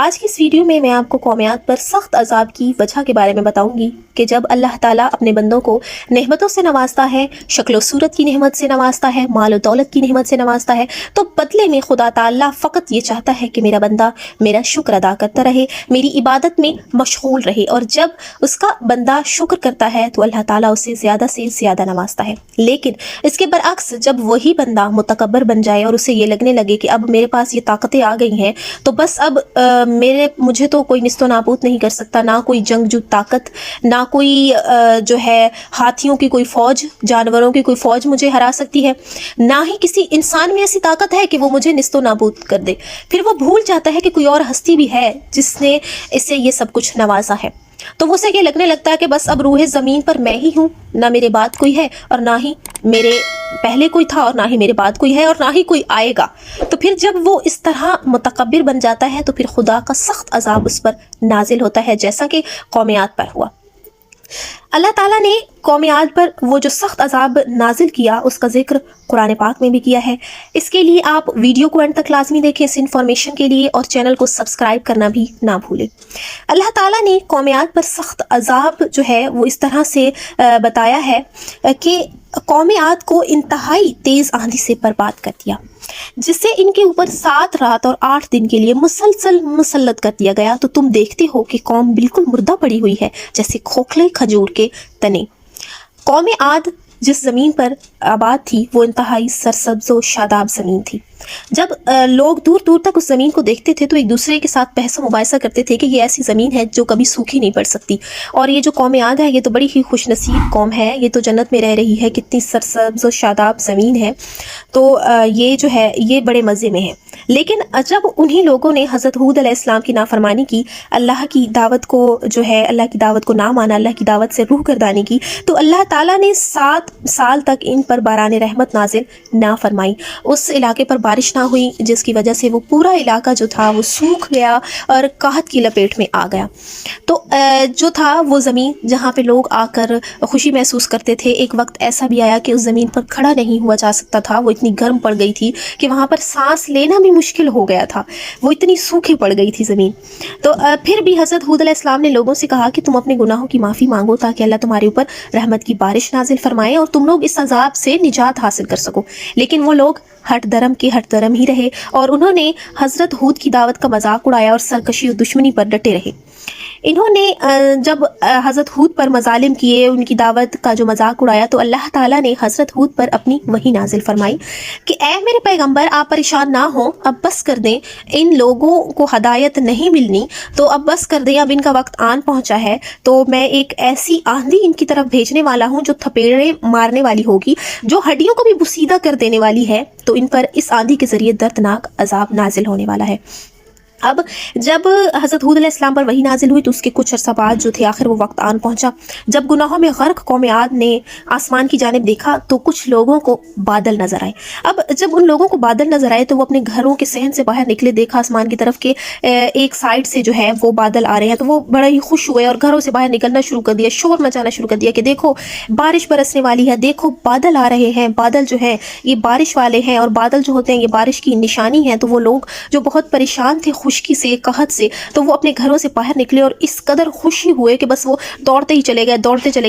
آج کی اس ویڈیو میں میں آپ کو قومیات پر سخت عذاب کی وجہ کے بارے میں بتاؤں گی کہ جب اللہ تعالیٰ اپنے بندوں کو نعمتوں سے نوازتا ہے، شکل و صورت کی نعمت سے نوازتا ہے، مال و دولت کی نعمت سے نوازتا ہے، تو بدلے میں خدا تعالیٰ فقط یہ چاہتا ہے کہ میرا بندہ میرا شکر ادا کرتا رہے، میری عبادت میں مشغول رہے، اور جب اس کا بندہ شکر کرتا ہے تو اللہ تعالیٰ اسے زیادہ سے زیادہ نوازتا ہے۔ لیکن اس کے برعکس جب وہی بندہ متکبر بن جائے اور اسے یہ لگنے لگے کہ اب میرے پاس یہ طاقتیں آ گئی ہیں تو بس اب مجھے تو کوئی نست و نابود نہیں کر سکتا، نہ کوئی جنگجو طاقت، نہ کوئی جو ہے ہاتھیوں کی کوئی فوج، جانوروں کی کوئی فوج مجھے ہرا سکتی ہے، نہ ہی کسی انسان میں ایسی طاقت ہے کہ وہ مجھے نست و نابود کر دے۔ پھر وہ بھول جاتا ہے کہ کوئی اور ہستی بھی ہے جس نے اسے یہ سب کچھ نوازا ہے، تو اسے یہ لگنے لگتا ہے کہ بس اب روح زمین پر میں ہی ہوں، نہ میرے بعد کوئی ہے اور نہ ہی میرے پہلے کوئی تھا اور نہ ہی میرے بعد کوئی ہے اور نہ ہی کوئی آئے گا۔ تو پھر جب وہ اس طرح متکبر بن جاتا ہے تو پھر خدا کا سخت عذاب اس پر نازل ہوتا ہے، جیسا کہ قومیات پر ہوا۔ اللہ تعالیٰ نے قومیات پر وہ جو سخت عذاب نازل کیا اس کا ذکر قرآن پاک میں بھی کیا ہے۔ اس کے لیے آپ ویڈیو کو اینڈ تک لازمی دیکھیں اس انفارمیشن کے لیے، اور چینل کو سبسکرائب کرنا بھی نہ بھولیں۔ اللہ تعالیٰ نے قومیات پر سخت عذاب جو ہے وہ اس طرح سے بتایا ہے کہ قوم عاد کو انتہائی تیز آندھی سے برباد کر دیا، جس سے ان کے اوپر 7 رات اور 8 دن کے لیے مسلسل مسلط کر دیا گیا، تو تم دیکھتے ہو کہ قوم بالکل مردہ پڑی ہوئی ہے جیسے کھوکھلے کھجور کے تنے۔ قوم عاد جس زمین پر آباد تھی وہ انتہائی سرسبز و شاداب زمین تھی۔ جب لوگ دور دور تک اس زمین کو دیکھتے تھے تو ایک دوسرے کے ساتھ بحث و مباحثہ کرتے تھے کہ یہ ایسی زمین ہے جو کبھی سوکھی نہیں پڑ سکتی، اور یہ جو قوم عاد ہے یہ تو بڑی ہی خوش نصیب قوم ہے، یہ تو جنت میں رہ رہی ہے، کتنی سرسبز و شاداب زمین ہے، تو یہ جو ہے یہ بڑے مزے میں ہے۔ لیکن جب انہی لوگوں نے حضرت ہود علیہ السلام کی نافرمانی کی، اللہ کی دعوت کو جو ہے اللہ کی دعوت کو نہ مانا، اللہ کی دعوت سے روح گردانی کی، تو اللہ تعالیٰ نے 7 سال تک ان پر باران رحمت نازل نہ فرمائی۔ اس علاقے پر بارش نہ ہوئی جس کی وجہ سے وہ پورا علاقہ جو تھا وہ سوکھ گیا اور قحط کی لپیٹ میں آ گیا۔ تو جو تھا وہ زمین جہاں پہ لوگ آ کر خوشی محسوس کرتے تھے، ایک وقت ایسا بھی آیا کہ اس زمین پر کھڑا نہیں ہوا جا سکتا تھا، وہ اتنی گرم پڑ گئی تھی کہ وہاں پر سانس لینا بھی مشکل ہو گیا تھا، وہ اتنی سوکھی پڑ گئی تھی زمین۔ تو پھر بھی حضرت ہود علیہ السلام نے لوگوں سے کہا کہ تم اپنے گناہوں کی معافی مانگو تاکہ اللہ تمہارے اوپر رحمت کی بارش نازل فرمائے اور تم لوگ اس عذاب سے نجات حاصل کر سکو۔ لیکن وہ لوگ ہٹ درم ہی رہے، اور انہوں نے حضرت ہود کی دعوت کا مذاق اڑایا اور سرکشی و دشمنی پر ڈٹے رہے۔ انہوں نے جب حضرت ہود پر مظالم کیے، ان کی دعوت کا جو مذاق اڑایا، تو اللہ تعالیٰ نے حضرت ہود پر اپنی وحی نازل فرمائی کہ اے میرے پیغمبر آپ پریشان نہ ہوں، اب بس کر دیں، ان لوگوں کو ہدایت نہیں ملنی تو اب بس کر دیں، اب ان کا وقت آن پہنچا ہے، تو میں ایک ایسی آندھی ان کی طرف بھیجنے والا ہوں جو تھپیڑے مارنے والی ہوگی، جو ہڈیوں کو بھی بوسیدہ کر دینے والی ہے، تو ان پر اس آندھی کے ذریعے دردناک عذاب نازل ہونے والا ہے۔ اب جب حضرت ہود علیہ السلام پر وحی نازل ہوئی تو اس کے کچھ عرصہ بعد جو تھے آخر وہ وقت آن پہنچا جب گناہوں میں غرق قوم عاد نے آسمان کی جانب دیکھا تو کچھ لوگوں کو بادل نظر آئے۔ اب جب ان لوگوں کو بادل نظر آئے تو وہ اپنے گھروں کے صحن سے باہر نکلے، دیکھا آسمان کی طرف کہ ایک سائڈ سے جو ہے وہ بادل آ رہے ہیں، تو وہ بڑا ہی خوش ہوئے اور گھروں سے باہر نکلنا شروع کر دیا، شور مچانا شروع کر دیا کہ دیکھو بارش برسنے والی ہے، دیکھو بادل آ رہے ہیں، بادل جو ہے یہ بارش والے ہیں، اور بادل جو ہوتے ہیں یہ بارش کی نشانی ہے۔ تو وہ لوگ جو بہت پریشان تھے خشکی سے، قحط سے، تو وہ اپنے گھروں سے باہر نکلے اور اس قدر خوشی ہوئے کہ بس وہ دوڑتے چلے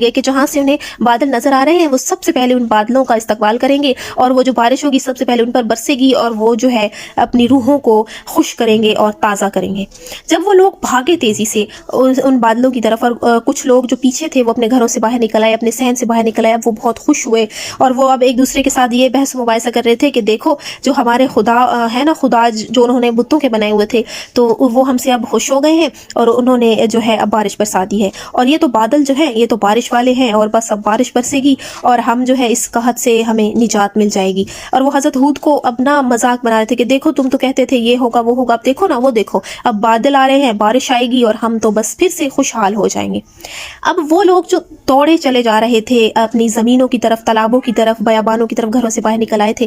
گئے کہ جہاں سے انہیں بادل نظر آ رہے ہیں وہ سب سے پہلے ان بادلوں کا استقبال کریں گے، اور وہ جو بارش ہوگی سب سے پہلے ان پر برسے گی، اور وہ جو ہے اپنی روحوں کو خوش کریں گے اور تازہ کریں گے۔ جب وہ لوگ بھاگے تیزی سے ان بادلوں کی طرف، اور کچھ لوگ جو پیچھے تھے وہ اپنے گھروں سے باہر نکل آئے، اپنے صحن سے باہر نکل آئے، اب وہ بہت خوش ہوئے، اور وہ اب ایک دوسرے کے ساتھ یہ بحث و مباحثہ کر رہے تھے کہ دیکھو جو ہمارے خدا ہے نا، خدا جو انہوں نے بتوں کے بنائے ہوئے تھے، تو وہ ہم سے اب خوش ہو گئے ہیں اور انہوں نے جو ہے اب بارش برسا دی ہے، اور یہ تو بادل جو ہیں یہ تو بارش والے ہیں، اور بس اب بارش برسے گی اور ہم جو ہے اس قحط سے ہمیں نجات مل جائے گی۔ اور وہ حضرت ہود کو اپنا مذاق بنا رہے تھے کہ دیکھو تم تو کہتے تھے یہ ہوگا وہ ہوگا، اب دیکھو نا، وہ دیکھو اب بادل آ رہے ہیں، بارش آئے گی اور ہم تو بس پھر سے خوشحال ہو جائیں گے۔ اب وہ لوگ جو دوڑے چلے جا رہے تھے اپنی زمینوں کی طرف، تالابوں کی طرف، بیابانوں کی طرف، گھروں سے باہر نکل آئے تھے،